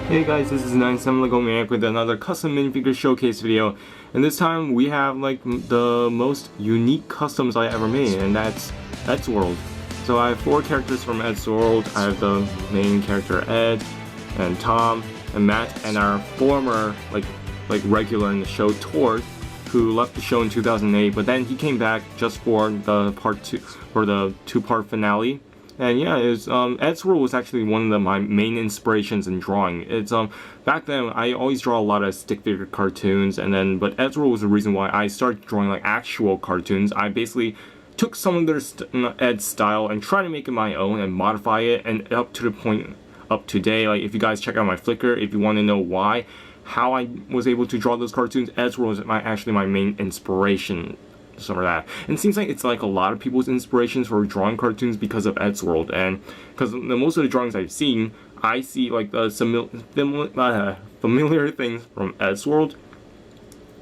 Hey guys, this is 97 Lego Maniac with another custom minifigure showcase video, and this time we have like the most unique customs I ever made, and that's Eddsworld. So I have 4 characters from Eddsworld. I have the main character Ed, and Tom, and Matt, and our former like regular in the show Tord, who left the show in 2008, but then he came back just for the part 2, for the 2-part finale. And yeah, it's Eddsworld was actually one of my main inspirations in drawing. It's back then I always draw a lot of stick figure cartoons, and then but Eddsworld was the reason why I started drawing like actual cartoons. I basically took some of their Ed's style and tried to make it my own and modify it, and up to the point up today. Like if you guys check out my Flickr, if you want to know why, how I was able to draw those cartoons, Eddsworld was actually my main inspiration. Some of that, and it seems like it's like a lot of people's inspirations for drawing cartoons because of Eddsworld, and because most of the drawings I've seen, I see like the familiar things from Eddsworld.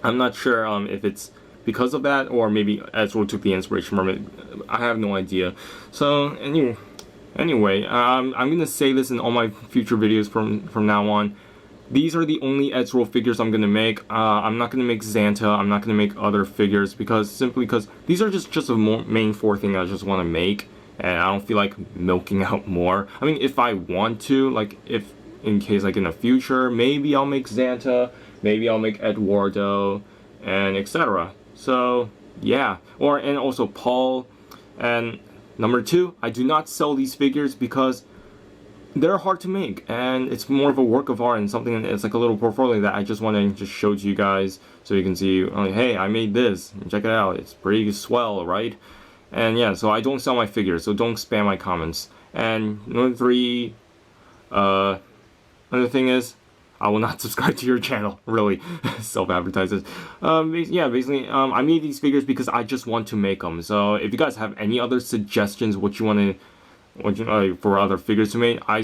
I'm not sure if it's because of that or maybe Eddsworld took the inspiration from it. I have no idea. So anyway, I'm gonna say this in all my future videos from now on. These are the only Eddsworld figures I'm gonna make. I'm not gonna make Xanta. I'm not gonna make other figures simply because these are just the main 4 things I just want to make, and I don't feel like milking out more. I mean, if I want to, like if in case like in the future, maybe I'll make Xanta, maybe I'll make Eduardo, and etc. So yeah, and also Paul. And number 2, I do not sell these figures because they're hard to make, and it's more of a work of art and something. It's like a little portfolio that I just want to just show to you guys so you can see, like, hey, I made this, check it out, it's pretty swell, right? And yeah, so I don't sell my figures, so don't spam my comments. And number 3, another thing is, I will not subscribe to your channel, really. Self-advertises. Yeah, basically, I made these figures because I just want to make them. So if you guys have any other suggestions what you want to for other figures to make, I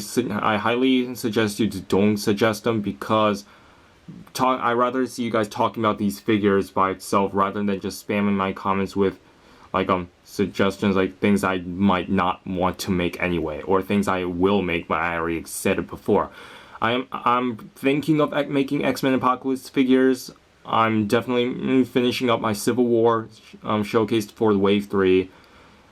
highly suggest you to don't suggest them, because I rather see you guys talking about these figures by itself rather than just spamming my comments with like suggestions, like things I might not want to make anyway, or things I will make but I already said it before. I'm thinking of making X-Men Apocalypse figures. I'm definitely finishing up my Civil War showcase for the Wave 3.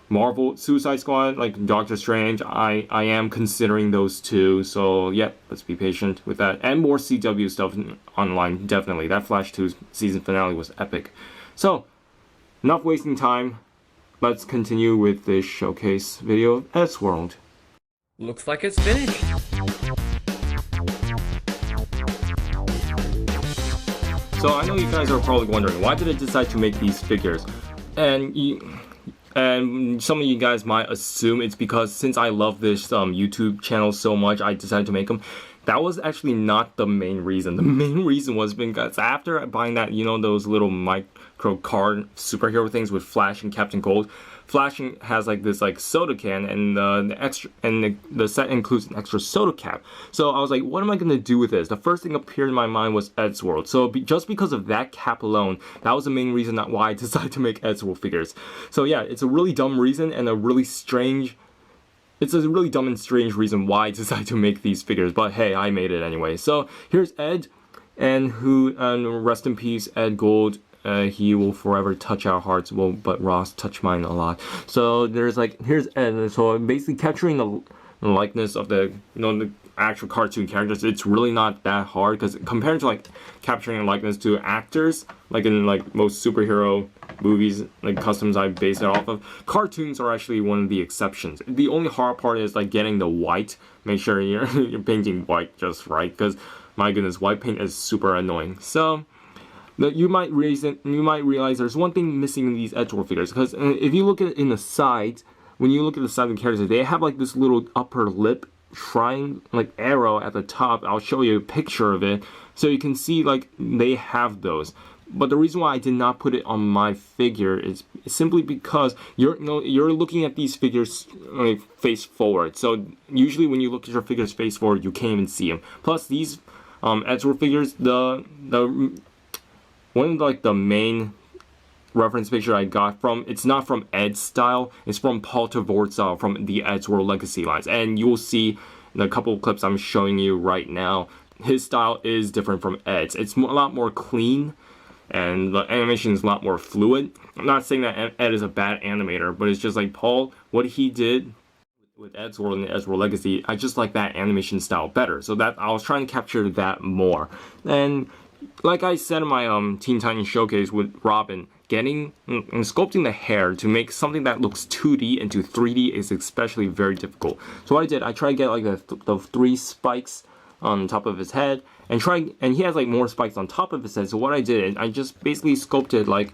Marvel Suicide Squad, like Doctor Strange, I am considering those 2, so yeah, let's be patient with that. And more CW stuff online, definitely. That Flash 2 season finale was epic. So, enough wasting time. Let's continue with this showcase video of Eddsworld. Looks like it's finished. So I know you guys are probably wondering, why did I decide to make these figures? And some of you guys might assume it's because since I love this YouTube channel so much, I decided to make them. That was actually not the main reason. The main reason was because after buying that, you know, those little micro card superhero things with Flash and Captain Cold, Flash has like this like soda can, and the set includes an extra soda cap. So I was like, what am I gonna do with this? The first thing appeared in my mind was Eddsworld. So just because of that cap alone, that was the main reason why I decided to make Eddsworld figures. So yeah, it's a really dumb reason and a really strange. It's a really dumb and strange reason why I decided to make these figures, but hey, I made it anyway. So here's Ed, and rest in peace, Ed Gold. He will forever touch our hearts. Well, but Ross touched mine a lot. So here's Ed. So basically capturing the likeness of the the actual cartoon characters, it's really not that hard, because compared to like capturing a likeness to actors, like in like most superhero movies, like customs I base it off of, cartoons are actually one of the exceptions. The only hard part is like getting the white. Make sure you're painting white just right, because my goodness, white paint is super annoying. So you might realize there's one thing missing in these Eddsworld figures, because if you look at it in the sides, when you look at the side of the characters, they have like this little upper lip shrine like arrow at the top. I'll show you a picture of it so you can see like they have those. But the reason why I did not put it on my figure is simply because you're looking at these figures like face forward. So usually when you look at your figures face forward, you can't even see them. Plus these Eddsworld figures, one of like the main reference picture I got from, it's not from Ed's style, it's from Paul Tavort style from the Eddsworld Legacy lines. And you'll see in a couple of clips I'm showing you right now, his style is different from Ed's. It's a lot more clean, and the animation is a lot more fluid. I'm not saying that Ed is a bad animator, but it's just like Paul, what he did with Eddsworld and Eddsworld Legacy, I just like that animation style better. So that I was trying to capture that more. And like I said in my Teen Titans Showcase with Robin, getting and sculpting the hair to make something that looks 2D into 3D is especially very difficult. So what I did, I tried to get like the 3 spikes on top of his head, and he has like more spikes on top of his head. So what I did, I just basically sculpted like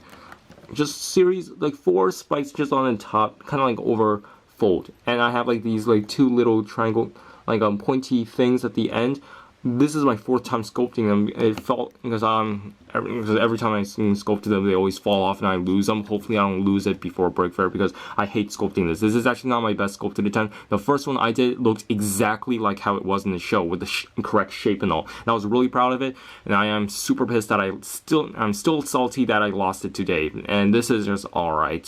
just series like 4 spikes just on the top, kind of like over fold, and I have like these like 2 little triangle like pointy things at the end. This is my 4th time sculpting them. It felt because every time I sculpted them, they always fall off and I lose them. Hopefully I don't lose it before Break Fair, because I hate sculpting this. This is actually not my best sculpted attempt. The first one I did looked exactly like how it was in the show, with the correct shape and all. And I was really proud of it, and I am super pissed that I'm still salty that I lost it to Dave. And this is just alright.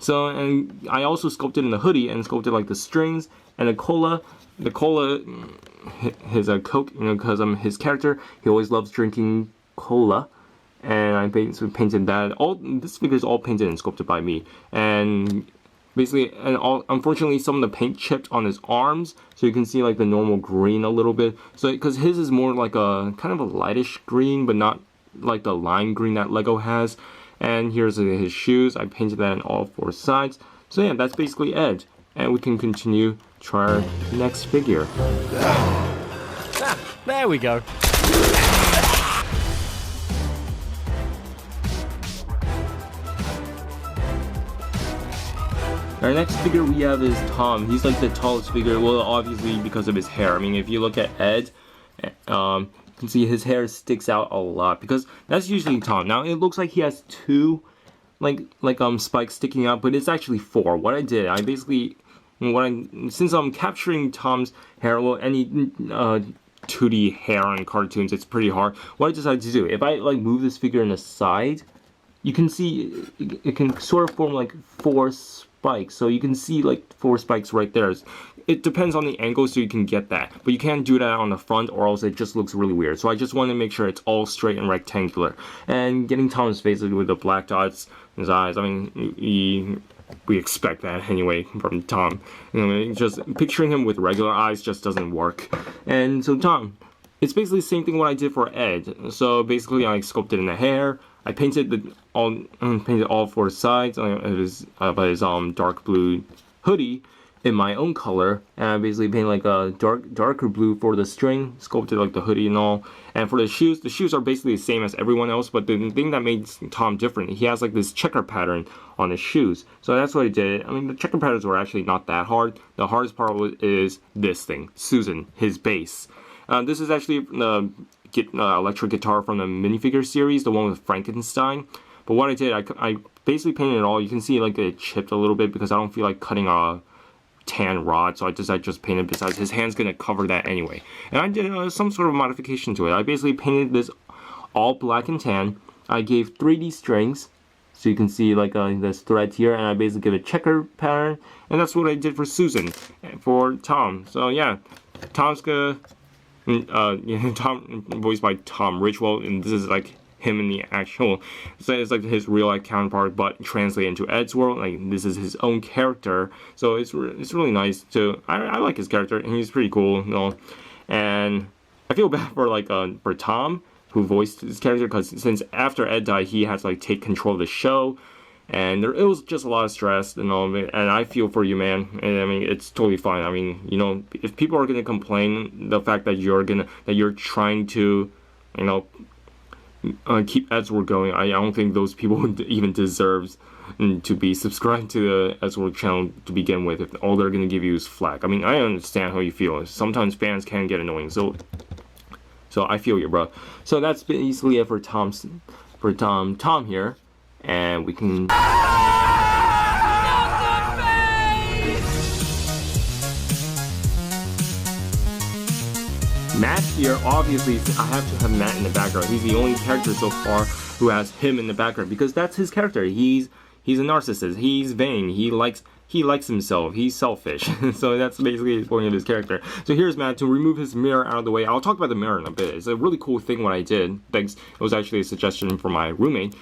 So, and I also sculpted in the hoodie and sculpted like the strings and the cola. The cola, his Coke, because his character, he always loves drinking cola, and I painted that. This figure is all painted and sculpted by me, and basically, unfortunately, some of the paint chipped on his arms, so you can see like the normal green a little bit. So because his is more like a kind of a lightish green, but not like the lime green that Lego has. And here's his shoes. I painted that on all 4 sides. So yeah, that's basically Ed, and we can continue. Try our next figure. There we go. Our next figure we have is Tom. He's like the tallest figure, well, obviously because of his hair. I mean, if you look at Ed, you can see his hair sticks out a lot, because that's usually Tom. Now it looks like he has 2 spikes sticking out, but it's actually 4. What I did, I basically, since I'm capturing Tom's hair, well, any 2D hair on cartoons, it's pretty hard. What I decided to do, if I like move this figure in the side, you can see it can sort of form like 4 spikes. So you can see like 4 spikes right there. It depends on the angle, so you can get that, but you can't do that on the front, or else it just looks really weird. So I just want to make sure it's all straight and rectangular. And getting Tom's face with the black dots in his eyes, I mean, we expect that anyway from Tom. Just picturing him with regular eyes just doesn't work. And so Tom, it's basically the same thing what I did for Ed. So basically I sculpted in the hair. I painted all 4 sides of his dark blue hoodie in my own color, and I basically painted like a darker blue for the string, sculpted like the hoodie and all. And for the shoes are basically the same as everyone else, but the thing that made Tom different, he has like this checker pattern on his shoes. So that's what I did. I mean, the checker patterns were actually not that hard. The hardest part is this thing, Susan, his bass. This is actually the electric guitar from the Minifigures series, the one with Frankenstein. But what I did, I basically painted it all. You can see like it chipped a little bit because I don't feel like cutting a tan rod, so I just painted. Besides, his hand's gonna cover that anyway, and I did some sort of modification to it. I basically painted this all black and tan. I gave 3D strings, so you can see like this thread here, and I basically give a checker pattern, and that's what I did for Susan, for Tom. So yeah, Tom's gonna Tom, voiced by Tom Richwell, and this is like him in the actual, so it's like his real life counterpart, but translated into Eddsworld. Like this is his own character, so it's really nice to. I like his character, and he's pretty cool, And I feel bad for for Tom, who voiced his character, because since after Ed died, he had to like take control of the show, and it was just a lot of stress and all of it. And I feel for you, man. And I mean, it's totally fine. I mean, if people are gonna complain, the fact that you're trying to, keep Eddsworld going, I don't think those people even deserves to be subscribed to the Eddsworld channel to begin with, if all they're going to give you is flack. I mean, I understand how you feel. Sometimes fans can get annoying, so I feel you, bro. So that's basically it for Tom here, and we can... Matt here, obviously, I have to have Matt in the background. He's the only character so far who has him in the background, because that's his character. He's a narcissist. He's vain. He likes he likes himself. He's selfish. So that's basically the point of his character. So here's Matt. To remove his mirror out of the way, I'll talk about the mirror in a bit. It's a really cool thing what I did. Thanks. It was actually a suggestion from my roommate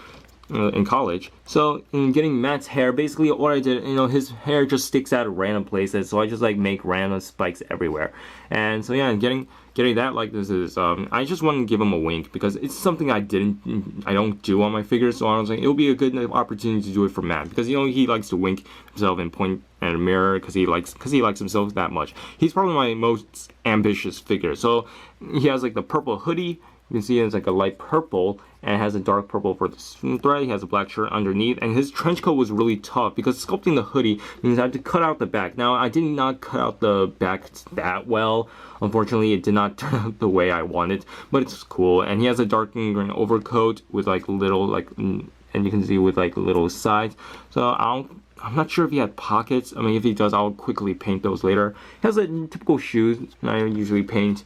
in college. So in getting Matt's hair, basically what I did, his hair just sticks out of random places, so I just like make random spikes everywhere. And so yeah, getting that like this is I just wanted to give him a wink because it's something I don't do on my figures. So I was like, it'll be a good opportunity to do it for Matt because he likes to wink himself and point at a mirror because he likes himself that much. He's probably my most ambitious figure. So he has like the purple hoodie. You can see it's like a light purple and it has a dark purple for the thread. He has a black shirt underneath, and his trench coat was really tough because sculpting the hoodie means I had to cut out the back. Now I did not cut out the back that well. Unfortunately, it did not turn out the way I wanted, but it's cool. And he has a dark green overcoat with like little and you can see with like little sides. So I'm not sure if he had pockets. I mean, if he does, I'll quickly paint those later. He has like typical shoes. I usually paint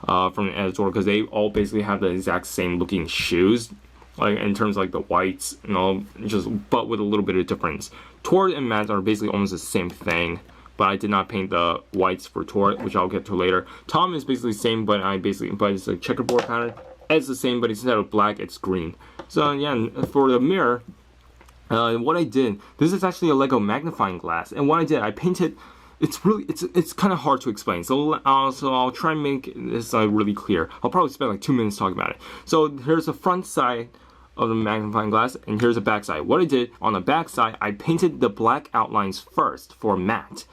from Eddsworld because they all basically have the exact same looking shoes, like in terms of like the whites and all, but with a little bit of difference. Tord and Matt are basically almost the same thing, but I did not paint the whites for Tord, which I'll get to later. Tom is basically the same, but it's a checkerboard pattern. Ed's the same, but instead of black, it's green. So yeah, for the mirror, what I did, this is actually a Lego magnifying glass, and what I did, I painted. It's kind of hard to explain, so I'll try and make this really clear. I'll probably spend like 2 minutes talking about it. So here's the front side of the magnifying glass, and here's the back side. What I did on the back side, I painted the black outlines first for Matt,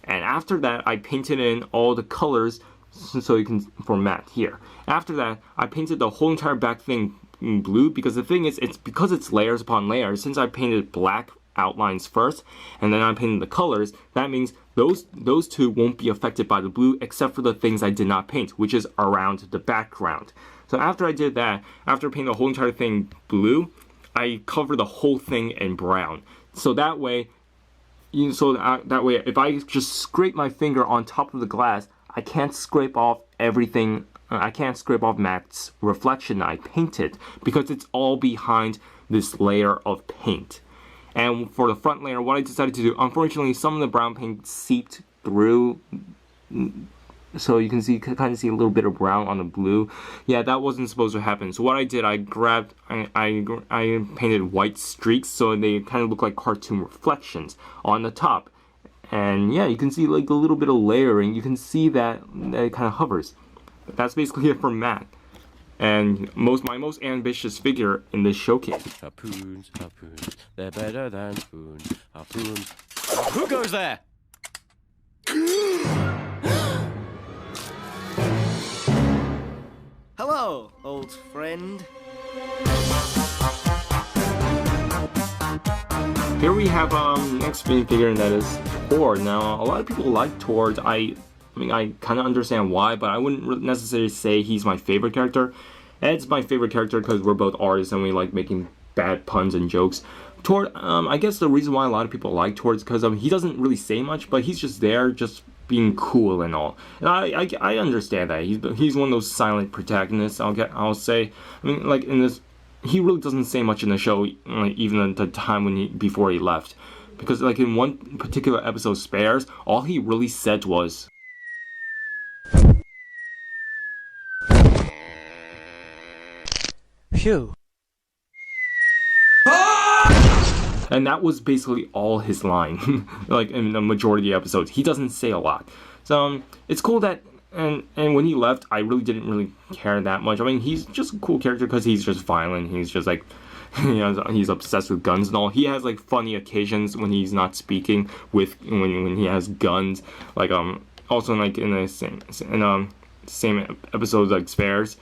and after that I painted in all the colors so you can for Matt here. After that, I painted the whole entire back thing in blue because the thing is, because it's layers upon layers. Since I painted black outlines first and then I painted the colors, that means those two won't be affected by the blue except for the things I did not paint, which is around the background. So after I did that, after painting the whole entire thing blue, I covered the whole thing in brown. So that way, if I just scrape my finger on top of the glass, I can't scrape off everything. I can't scrape off Matt's reflection I painted because it's all behind this layer of paint. And for the front layer, what I decided to do, unfortunately, some of the brown paint seeped through, so you can kind of see a little bit of brown on the blue. Yeah, that wasn't supposed to happen. So what I did, I painted white streaks so they kind of look like cartoon reflections on the top. And yeah, you can see like a little bit of layering. You can see that it kind of hovers. But that's basically it for Matt. And my most ambitious figure in this showcase. Harpoons, they're better than spoons. Harpoons. Who goes there? Hello, old friend. Here we have next minifigure, and that is Tord. Now, a lot of people like Tord. I kind of understand why, but I wouldn't necessarily say he's my favorite character. Ed's my favorite character because we're both artists and we like making bad puns and jokes. Tord, I guess the reason why a lot of people like Tord is because he doesn't really say much, but he's just there, just being cool and all. And I understand that. He's one of those silent protagonists, I'll say. I mean, like in this, he really doesn't say much in the show, like, even at the time before he left. Because like in one particular episode, Spares, all he really said was, Phew. and that was basically all his line. Like in the majority of the episodes, he doesn't say a lot. So it's cool that, and when he left, I really didn't really care that much. I mean, he's just a cool character because he's just violent. He's just like, he's obsessed with guns and all. He has like funny occasions when he's not speaking when he has guns. Like also like in the same episodes like Spares.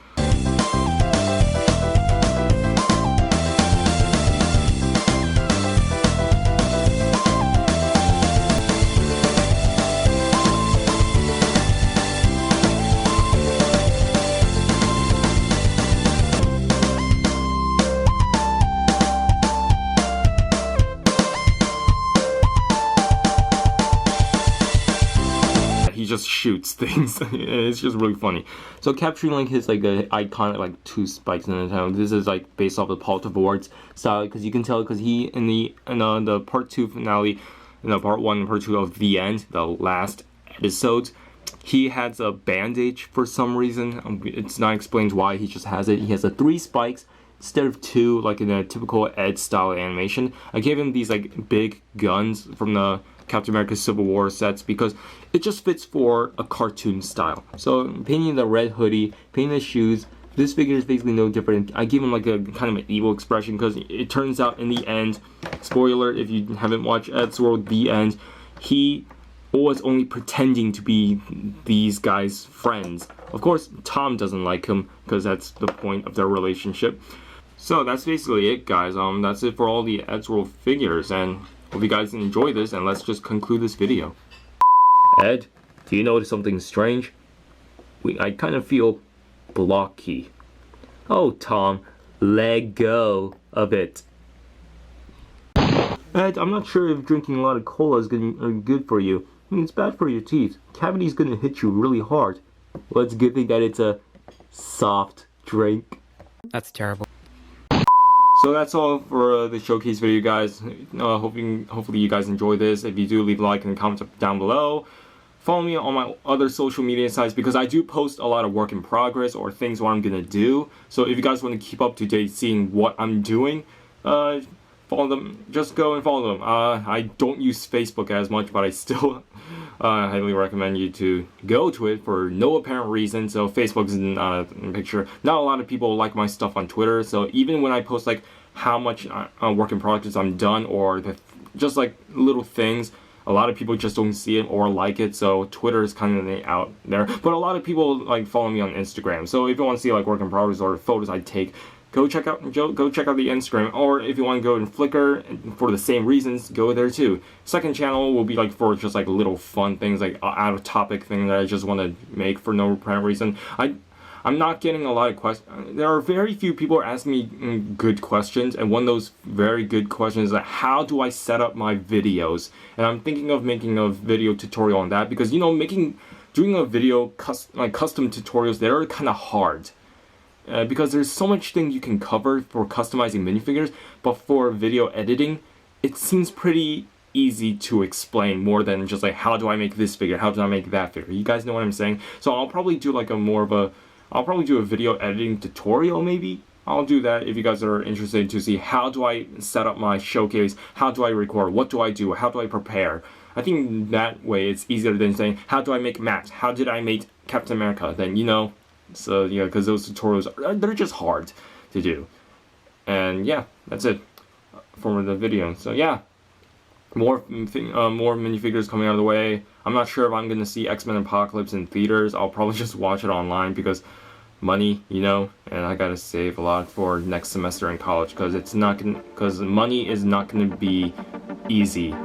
He just shoots things. It's just really funny. So capturing like his like iconic like two spikes in his hand. This is like based off the Paul Tavore's style because you can tell because he in the part 2 finale, part 1 and part 2 of The End, the last episode, he has a bandage for some reason. It's not explained why, he just has it. He has 3 spikes instead of 2, like in a typical Ed style animation. I gave him these like big guns from the Captain America Civil War sets because it just fits for a cartoon style. So painting the red hoodie, painting the shoes, this figure is basically no different. I gave him like a kind of an evil expression because it turns out in the end, spoiler if you haven't watched Eddsworld, The End, he was only pretending to be these guys' friends. Of course, Tom doesn't like him because that's the point of their relationship. So that's basically it, guys. That's it for all the Eddsworld figures, and hope you guys enjoy this, and let's just conclude this video. Ed, do you notice something strange? I kind of feel blocky. Oh, Tom, let go of it. Ed, I'm not sure if drinking a lot of cola is good for you. I mean, it's bad for your teeth. Cavity's gonna hit you really hard. Well, it's a good thing that it's a soft drink. That's terrible. So that's all for the showcase video, guys. Hopefully you guys enjoy this. If you do, leave a like and comment down below. Follow me on my other social media sites because I do post a lot of work in progress or things what I'm gonna do. So if you guys want to keep up to date seeing what I'm doing, follow them. Just go and follow them. I don't use Facebook as much, but I still highly recommend you to go to it for no apparent reason. So Facebook is not in the picture. Not a lot of people like my stuff on Twitter. So even when I post like how much work in progress I'm done or just like little things, a lot of people just don't see it or like it, so Twitter is kind of out there. But a lot of people like follow me on Instagram. So if you want to see like work in progress or photos I take, go check out the Instagram. Or if you want to go in Flickr for the same reasons, go there too. Second channel will be like for just like little fun things, like out of topic things that I just want to make for no apparent reason. I'm not getting a lot of questions. There are very few people asking me good questions, and one of those very good questions is like, how do I set up my videos? And I'm thinking of making a video tutorial on that because, you know, doing a video custom tutorials, they're kind of hard. Because there's so much thing you can cover for customizing minifigures, but for video editing, it seems pretty easy to explain more than just like, how do I make this figure? How do I make that figure? You guys know what I'm saying? So I'll probably do like I'll probably do a video editing tutorial maybe. I'll do that if you guys are interested to see how do I set up my showcase, how do I record, what do I do, how do I prepare. I think that way it's easier than saying, how do I make Max, how did I make Captain America, then you know. So yeah, because those tutorials, they're just hard to do. And yeah, that's it for the video. So yeah, more minifigures coming out of the way. I'm not sure if I'm going to see X-Men Apocalypse in theaters. I'll probably just watch it online because money, you know, and I gotta save a lot for next semester in college because money is not going to be easy